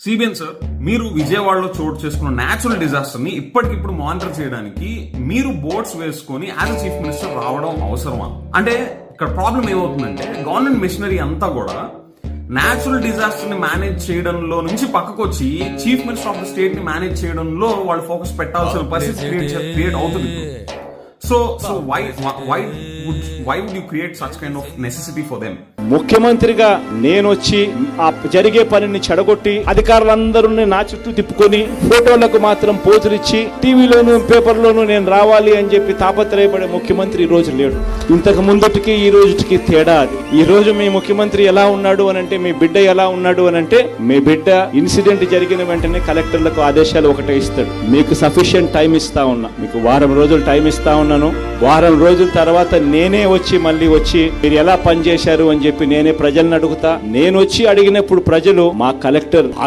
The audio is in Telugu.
సిబిఎన్ సార్, మీరు విజయవాడలో చోటు చేసుకున్న న్యాచురల్ డిజాస్టర్ ని ఇప్పటికిప్పుడు మానిటర్ చేయడానికి మీరు బోట్స్ వేసుకొని యాజ్ చీఫ్ మినిస్టర్ రావడం అవసరమా? అంటే ఇక్కడ ప్రాబ్లం ఏమవుతుందంటే గవర్నమెంట్ మిషనరీ అంతా కూడా న్యాచురల్ డిజాస్టర్ ని మేనేజ్ చేయడంలో నుంచి పక్కకు వచ్చి chief minister of the state ని మేనేజ్ చేయడంలో వాళ్ళు ఫోకస్ పెట్టాల్సిన పరిస్థితి క్రియేట్ అవుతుంది. So why would you create such kind of necessity for them? ముఖ్యమంత్రిగా నేను వచ్చి ఆ జరిగే పనిని చెడగొట్టి అధికారులందరూ నా చుట్టూ తిప్పుకొని ఫోటోలకు మాత్రం పోజులు ఇచ్చి టీవీలోను పేపర్లోను నేను రావాలి అని చెప్పి తాపత్రయపడే ముఖ్యమంత్రి ఈ రోజు లేడు. ఇంతకు ముందుటికి ఈ రోజుకి తేడా అది. ఈ రోజు మీ ముఖ్యమంత్రి ఎలా ఉన్నాడు అని అంటే, మీ బిడ్డ ఎలా ఉన్నాడు అని అంటే, మీ బిడ్డ ఇన్సిడెంట్ జరిగిన వెంటనే కలెక్టర్లకు ఆదేశాలు ఒకటే ఇస్తాడు. మీకు సఫిషియెంట్ టైం ఇస్తా ఉన్నా, మీకు వారం రోజులు టైం ఇస్తా ఉన్నాను. వారం రోజుల తర్వాత నేనే వచ్చి మళ్ళీ వచ్చి మీరు ఎలా పనిచేశారు అని చెప్పి నేనే ప్రజలను అడుగుతా. నేను వచ్చి అడిగినప్పుడు ప్రజలు మా కలెక్టర్